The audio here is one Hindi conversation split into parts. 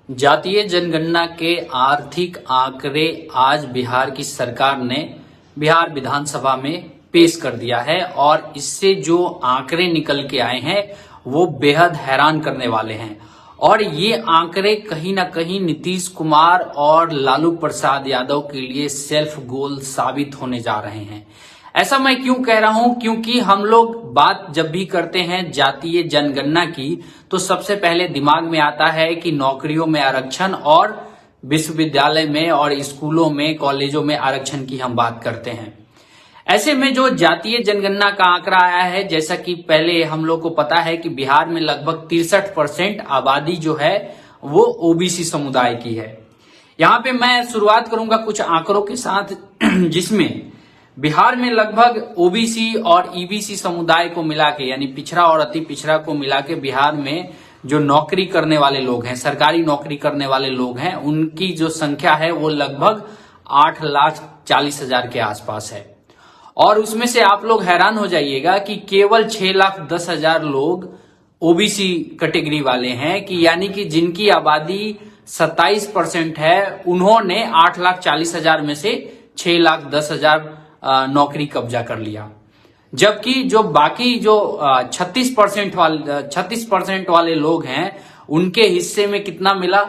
जातीय जनगणना के आर्थिक आंकड़े आज बिहार की सरकार ने बिहार विधानसभा में पेश कर दिया है और इससे जो आंकड़े निकल के आए हैं वो बेहद हैरान करने वाले हैं। और ये आंकड़े कहीं ना कहीं नीतीश कुमार और लालू प्रसाद यादव के लिए सेल्फ गोल साबित होने जा रहे हैं। ऐसा मैं क्यों कह रहा हूं? क्योंकि हम लोग बात जब भी करते हैं जातीय जनगणना की तो सबसे पहले दिमाग में आता है कि नौकरियों में आरक्षण और विश्वविद्यालय में और स्कूलों में कॉलेजों में आरक्षण की हम बात करते हैं। ऐसे में जो जातीय जनगणना का आंकड़ा आया है, जैसा कि पहले हम लोग को पता है कि बिहार में लगभग 63% आबादी जो है वो ओबीसी समुदाय की है। यहाँ पे मैं शुरुआत करूंगा कुछ आंकड़ों के साथ जिसमें बिहार में लगभग ओबीसी और ईबीसी समुदाय को मिला के यानी पिछड़ा और अति पिछड़ा को मिला के बिहार में जो नौकरी करने वाले लोग हैं, सरकारी नौकरी करने वाले लोग हैं, उनकी जो संख्या है वो लगभग 8,40,000 के आसपास है। और उसमें से आप लोग हैरान हो जाइएगा कि केवल 6,10,000 लोग ओबीसी कैटेगरी वाले हैं, कि यानी कि जिनकी आबादी 27% है, उन्होंने 8,40,000 में से 6,10,000 नौकरी कब्जा कर लिया। जबकि जो बाकी जो 36% वाले लोग हैं उनके हिस्से में कितना मिला?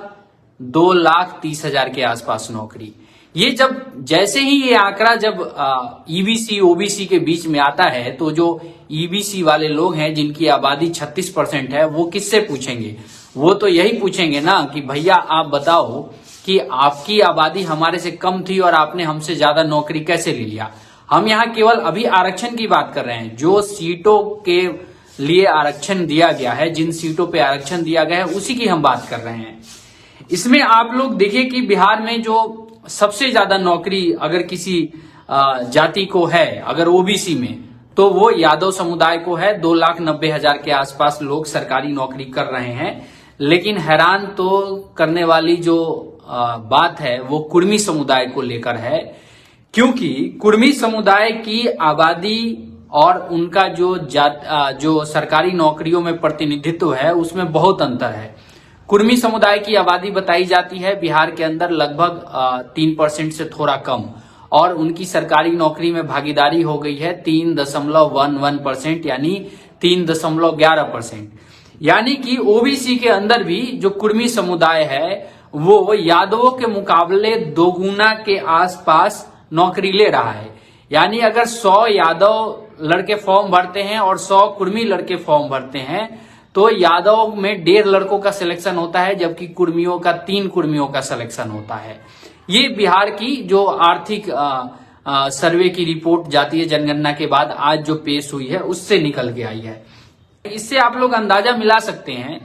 2,30,000 के आसपास नौकरी। ये जैसे ही ये आंकड़ा जब ईबीसी ओबीसी के बीच में आता है तो जो ईबीसी वाले लोग हैं जिनकी आबादी 36% है वो किससे पूछेंगे? वो तो यही पूछेंगे ना कि भैया आप बताओ कि आपकी आबादी हमारे से कम थी और आपने हमसे ज्यादा नौकरी कैसे ले लिया। हम यहाँ केवल अभी आरक्षण की बात कर रहे हैं। जो सीटों के लिए आरक्षण दिया गया है, जिन सीटों पे आरक्षण दिया गया है उसी की हम बात कर रहे हैं। इसमें आप लोग देखिए कि बिहार में जो सबसे ज्यादा नौकरी अगर किसी जाति को है, अगर ओबीसी में, तो वो यादव समुदाय को है। 2,90,000 के आसपास लोग सरकारी नौकरी कर रहे हैं। लेकिन हैरान तो करने वाली जो बात है वो कुर्मी समुदाय को लेकर है, क्योंकि कुर्मी समुदाय की आबादी और उनका जो सरकारी नौकरियों में प्रतिनिधित्व है उसमें बहुत अंतर है। कुर्मी समुदाय की आबादी बताई जाती है बिहार के अंदर लगभग 3% से थोड़ा कम, और उनकी सरकारी नौकरी में भागीदारी हो गई है 3.11% यानी 3.11%। यानी कि ओबीसी के अंदर भी जो कुर्मी समुदाय है वो यादवों के मुकाबले दोगुना के आसपास नौकरी ले रहा है। यानी अगर 100 यादव लड़के फॉर्म भरते हैं और 100 कुर्मी लड़के फॉर्म भरते हैं तो यादव में 1.5 लड़कों का सिलेक्शन होता है, जबकि कुर्मियों का 3 कुर्मियों का सिलेक्शन होता है। ये बिहार की जो आर्थिक सर्वे की रिपोर्ट जातीय जनगणना के बाद आज जो पेश हुई है उससे निकल के आई है। इससे आप लोग अंदाजा मिला सकते हैं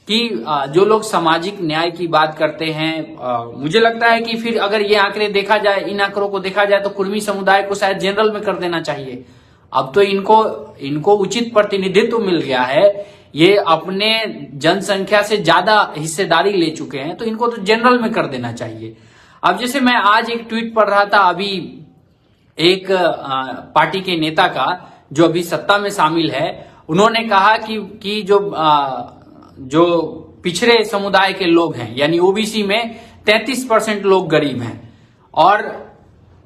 कि जो लोग सामाजिक न्याय की बात करते हैं, मुझे लगता है कि फिर अगर ये आंकड़े देखा जाए, इन आंकड़ों को देखा जाए तो कुर्मी समुदाय को शायद जनरल में कर देना चाहिए। अब तो इनको उचित प्रतिनिधित्व मिल गया है, ये अपने जनसंख्या से ज्यादा हिस्सेदारी ले चुके हैं, तो इनको तो जनरल में कर देना चाहिए। अब जैसे मैं आज एक ट्वीट पढ़ रहा था अभी एक पार्टी के नेता का जो अभी सत्ता में शामिल है, उन्होंने कहा कि जो पिछड़े समुदाय के लोग हैं यानी ओबीसी में 33% लोग गरीब हैं और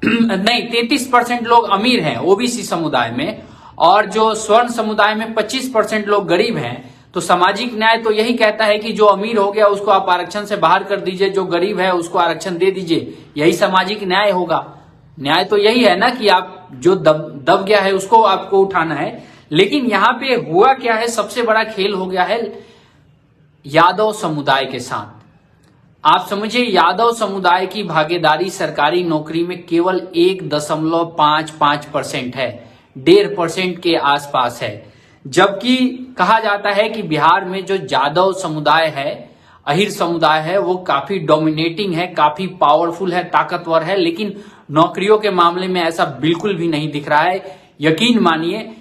नहीं 33% लोग अमीर हैं ओबीसी समुदाय में, और जो स्वर्ण समुदाय में 25% लोग गरीब हैं। तो सामाजिक न्याय तो यही कहता है कि जो अमीर हो गया उसको आप आरक्षण से बाहर कर दीजिए, जो गरीब है उसको आरक्षण दे दीजिए, यही सामाजिक न्याय होगा। न्याय तो यही है ना कि आप जो दब गया है उसको आपको उठाना है। लेकिन यहाँ पे हुआ क्या है, सबसे बड़ा खेल हो गया है यादव समुदाय के साथ। आप समझिए, यादव समुदाय की भागीदारी सरकारी नौकरी में केवल 1.55% है, 1.5% के आसपास है। जबकि कहा जाता है कि बिहार में जो यादव समुदाय है, अहिर समुदाय है, वो काफी डोमिनेटिंग है, काफी पावरफुल है, ताकतवर है। लेकिन नौकरियों के मामले में ऐसा बिल्कुल भी नहीं दिख रहा है। यकीन मानिए,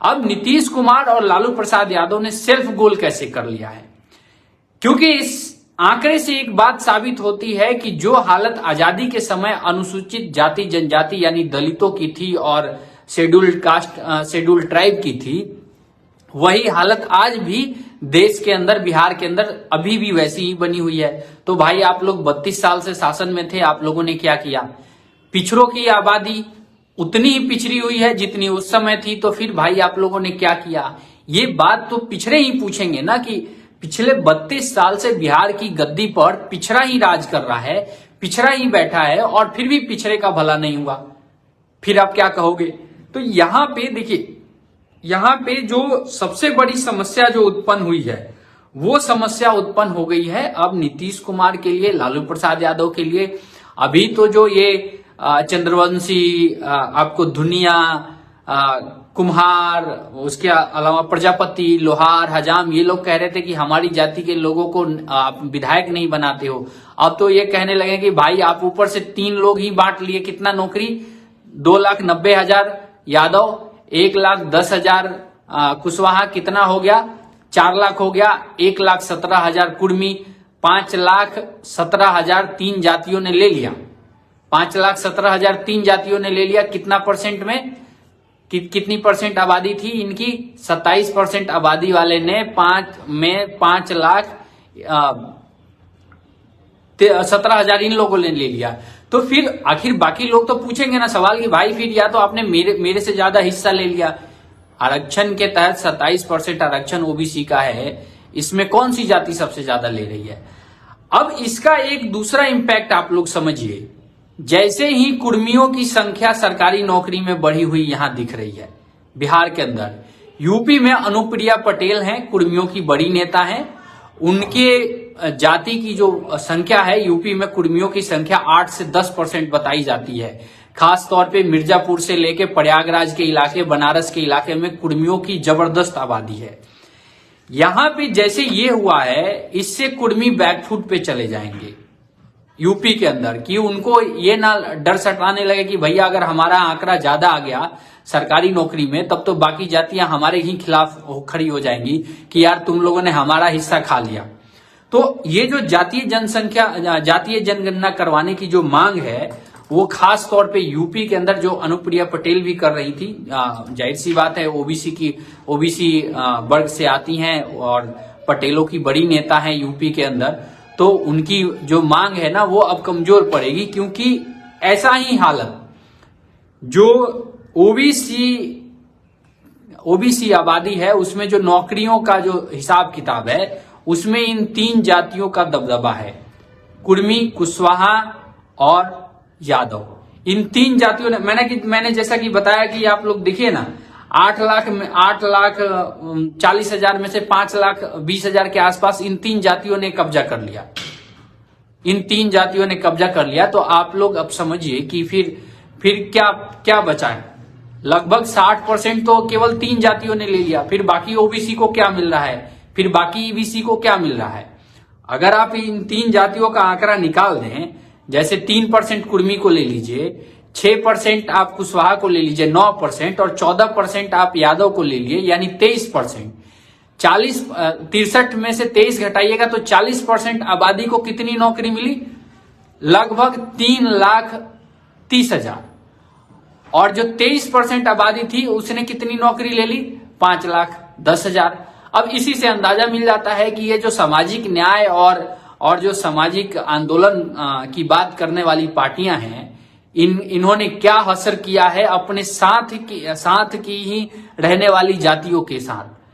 अब नीतीश कुमार और लालू प्रसाद यादव ने सेल्फ गोल कैसे कर लिया है, क्योंकि इस आंकड़े से एक बात साबित होती है कि जो हालत आजादी के समय अनुसूचित जाति जनजाति यानी दलितों की थी और शेड्यूल्ड कास्ट शेड्यूल्ड ट्राइब की थी, वही हालत आज भी देश के अंदर, बिहार के अंदर अभी भी वैसी ही बनी हुई है। तो भाई आप लोग 32 साल से शासन में थे, आप लोगों ने क्या किया? पिछड़ों की आबादी उतनी ही पिछड़ी हुई है जितनी उस समय थी, तो फिर भाई आप लोगों ने क्या किया? ये बात तो पिछड़े ही पूछेंगे ना कि पिछले 32 साल से बिहार की गद्दी पर पिछड़ा ही राज कर रहा है, पिछड़ा ही बैठा है और फिर भी पिछड़े का भला नहीं हुआ, फिर आप क्या कहोगे? तो यहां पे देखिए, यहां पे जो सबसे बड़ी समस्या जो उत्पन्न हुई है वो समस्या उत्पन्न हो गई है अब नीतीश कुमार के लिए, लालू प्रसाद यादव के लिए। अभी तो जो ये चंद्रवंशी, आपको धुनिया, कुम्हार, उसके अलावा प्रजापति, लोहार, हजाम, ये लोग कह रहे थे कि हमारी जाति के लोगों को आप विधायक नहीं बनाते हो। अब तो ये कहने लगे कि भाई आप ऊपर से 3 लोग ही बांट लिए, कितना नौकरी? 2,90,000 यादव, 1,10,000 कुशवाहा, कितना हो गया? 4 लाख हो गया। 1,17,000 कुर्मी, 5,17,000 3 जातियों ने ले लिया। 5,17,000 3 जातियों ने ले लिया। कितना परसेंट में? कितनी परसेंट आबादी थी इनकी? 27% आबादी वाले ने 5,17,000 इन लोगों ने ले लिया। तो फिर आखिर बाकी लोग तो पूछेंगे ना सवाल कि भाई फिर या तो आपने मेरे से ज्यादा हिस्सा ले लिया। आरक्षण के तहत 27% आरक्षण ओबीसी का है, इसमें कौन सी जाति सबसे ज्यादा ले रही है? अब इसका एक दूसरा इंपैक्ट आप लोग समझिए। जैसे ही कुर्मियों की संख्या सरकारी नौकरी में बढ़ी हुई यहां दिख रही है बिहार के अंदर, यूपी में अनुप्रिया पटेल हैं, कुर्मियों की बड़ी नेता हैं। उनके जाति की जो संख्या है यूपी में, कुर्मियों की संख्या 8 से 10% बताई जाती है। खास तौर पे मिर्जापुर से लेके प्रयागराज के इलाके, बनारस के इलाके में कुर्मियों की जबरदस्त आबादी है। यहां पे जैसे ये हुआ है, इससे कुर्मी बैकफुट पे चले जाएंगे यूपी के अंदर, कि उनको ये ना डर सताने लगे कि भैया अगर हमारा आंकड़ा ज्यादा आ गया सरकारी नौकरी में, तब तो बाकी जातियां हमारे ही खिलाफ खड़ी हो जाएंगी कि यार तुम लोगों ने हमारा हिस्सा खा लिया। तो ये जो जातीय जनगणना करवाने की जो मांग है, वो खास तौर पे यूपी के अंदर जो अनुप्रिया पटेल भी कर रही थी, जाहिर सी बात है ओबीसी वर्ग से आती हैं और पटेलों की बड़ी नेता है यूपी के अंदर, तो उनकी जो मांग है ना वो अब कमजोर पड़ेगी, क्योंकि ऐसा ही हालत जो ओबीसी आबादी है उसमें जो नौकरियों का जो हिसाब किताब है उसमें इन 3 जातियों का दबदबा है, कुर्मी, कुशवाहा और यादव। इन 3 जातियों ने, मैंने जैसा कि बताया कि आप लोग देखिए ना, 8,40,000 में से 5,20,000 के आसपास इन 3 जातियों ने कब्जा कर लिया। इन 3 जातियों ने कब्जा कर लिया। तो आप लोग अब समझिए कि फिर क्या बचा है? लगभग 60% तो केवल 3 जातियों ने ले लिया। फिर बाकी ओबीसी को क्या मिल रहा है? फिर बाकी ईबीसी को क्या मिल रहा है? अगर आप इन 3 जातियों का आंकड़ा निकाल दें, जैसे 3% कुर्मी को ले लीजिए, 6% आप कुशवाहा को ले लीजिए, 9%, और 14% आप यादव को ले लीजिए, यानी 23%। 63 में से 23 घटाइएगा तो 40% आबादी को कितनी नौकरी मिली? लगभग 3,30,000। और जो 23% आबादी थी उसने कितनी नौकरी ले ली? 5,10,000। अब इसी से अंदाजा मिल जाता है कि ये जो सामाजिक न्याय और जो सामाजिक आंदोलन की बात करने वाली पार्टियां हैं, इन्होंने क्या हसर किया है अपने साथ की ही रहने वाली जातियों के साथ।